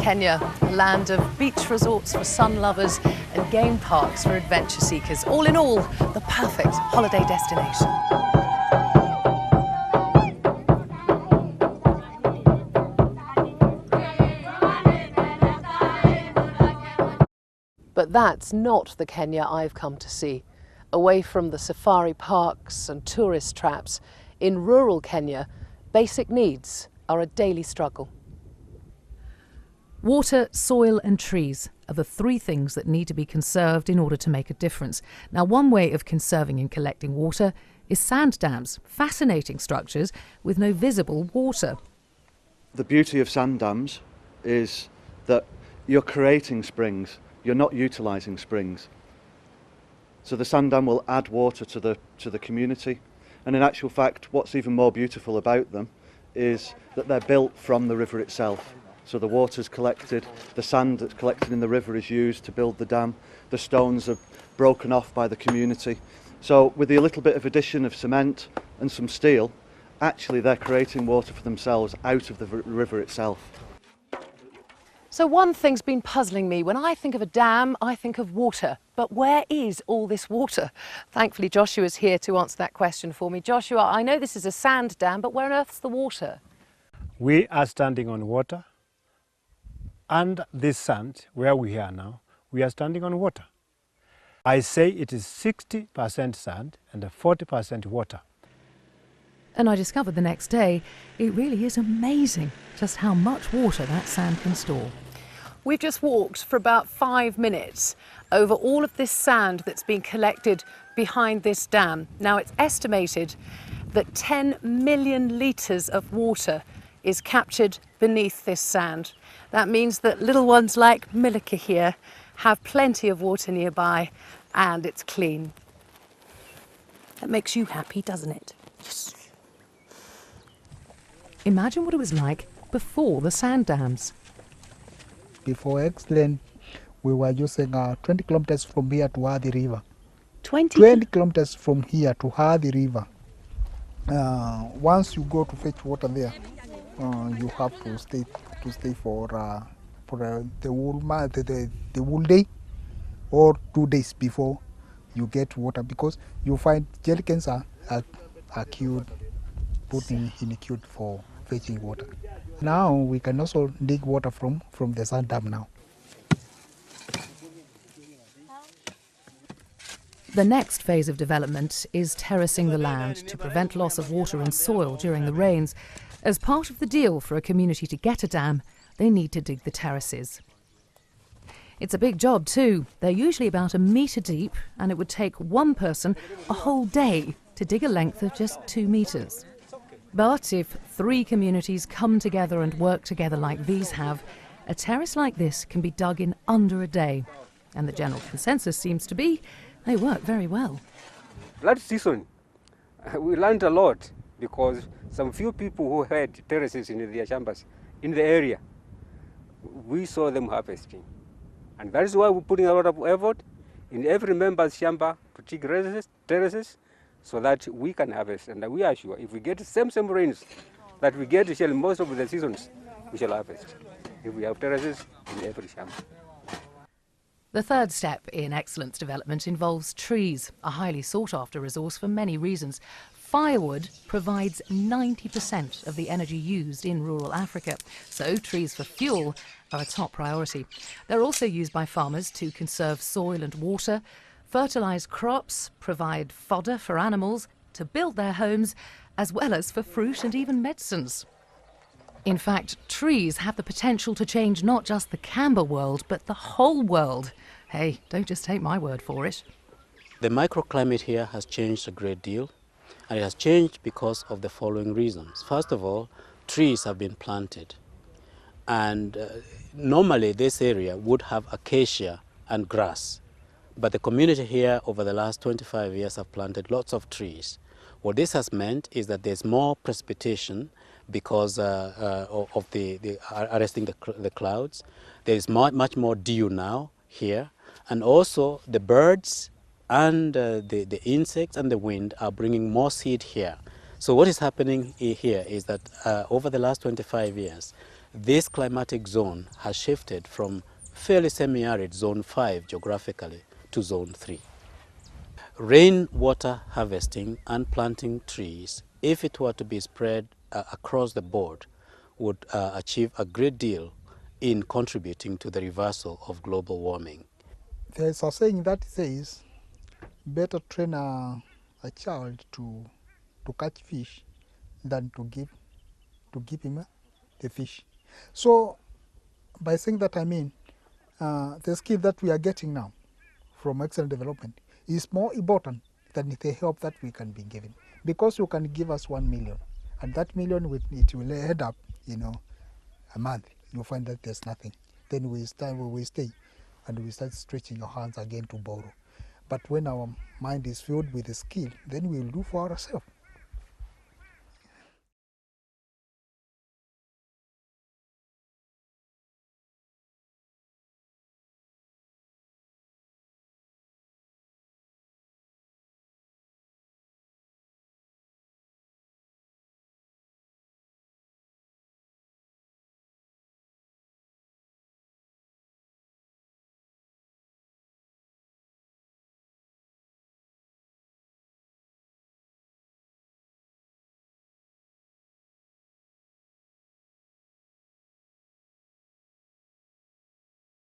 Kenya, a land of beach resorts for sun lovers and game parks for adventure seekers. All in all, the perfect holiday destination. But that's not the Kenya I've come to see. Away from the safari parks and tourist traps, in rural Kenya, basic needs are a daily struggle. Water, soil and trees are the three things that need to be conserved in order to make a difference. Now, one way of conserving and collecting water is sand dams, fascinating structures with no visible water. The beauty of sand dams is that you're creating springs, you're not utilising springs. So the sand dam will add water to the community, and in actual fact what's even more beautiful about them is that they're built from the river itself. So the water's collected, the sand that's collected in the river is used to build the dam, the stones are broken off by the community. So with a little bit of addition of cement and some steel, actually they're creating water for themselves out of the river itself. So one thing's been puzzling me. When I think of a dam, I think of water. But where is all this water? Thankfully, Joshua's here to answer that question for me. Joshua, I know this is a sand dam, but where on earth's the water? We are standing on water, and this sand, where we are now, we are standing on water. I say it is 60% sand and 40% water. And I discovered the next day, it really is amazing just how much water that sand can store. We've just walked for about 5 minutes over all of this sand that's been collected behind this dam. Now, it's estimated that 10 million litres of water is captured beneath this sand. That means that little ones like Milika here have plenty of water nearby, and it's clean. That makes you happy, doesn't it? Yes. Imagine what it was like before the sand dams. Before excellent, we were using 20 kilometers from here to Hadi River. 20 kilometers from here to Hadi River. Once you go to fetch water there, you have to stay for the whole month, the whole day, or 2 days before you get water, because you find jerrycans are queued, put in a queue for fetching water. Now we can also dig water from the sand dam now. The next phase of development is terracing the land to prevent loss of water and soil during the rains. As part of the deal for a community to get a dam, they need to dig the terraces. It's a big job too. They're usually about 1 metre deep, and it would take one person a whole day to dig a length of just 2 metres. But if 3 communities come together and work together like these have, a terrace like this can be dug in under a day. And the general consensus seems to be they work very well. Last season, we learned a lot, because some few people who had terraces in their chambers in the area, we saw them harvesting. And that is why we're putting a lot of effort in every member's chamber to dig terraces, so that we can harvest. And we are sure if we get the same rains that we get in most of the seasons, we shall harvest, if we have terraces in every chamber. The third step in excellence development involves trees, a highly sought-after resource for many reasons. Firewood provides 90% of the energy used in rural Africa, so trees for fuel are a top priority. They're also used by farmers to conserve soil and water, fertilise crops, provide fodder for animals, to build their homes, as well as for fruit and even medicines. In fact, trees have the potential to change not just the Canberra world, but the whole world. Hey, don't just take my word for it. The microclimate here has changed a great deal, and it has changed because of the following reasons. First of all, trees have been planted, and normally this area would have acacia and grass, but the community here over the last 25 years have planted lots of trees. What this has meant is that there's more precipitation because of the arresting the clouds. There is much more dew now here, and also the birds and the insects and the wind are bringing more seed here. So what is happening here is that over the last 25 years, this climatic zone has shifted from fairly semi-arid zone 5 geographically to zone 3. Rainwater harvesting and planting trees, if it were to be spread across the board, would achieve a great deal in contributing to the reversal of global warming. There's a saying that says, better train a child to catch fish than to give him the fish. So by saying that, I mean the skill that we are getting now from excellent development is more important than the help that we can be given. Because you can give us 1 million, and that million it will head up, a month. You'll find that there's nothing. Then we stay, and we start stretching our hands again to borrow. But when our mind is filled with the skill, then we will do for ourselves.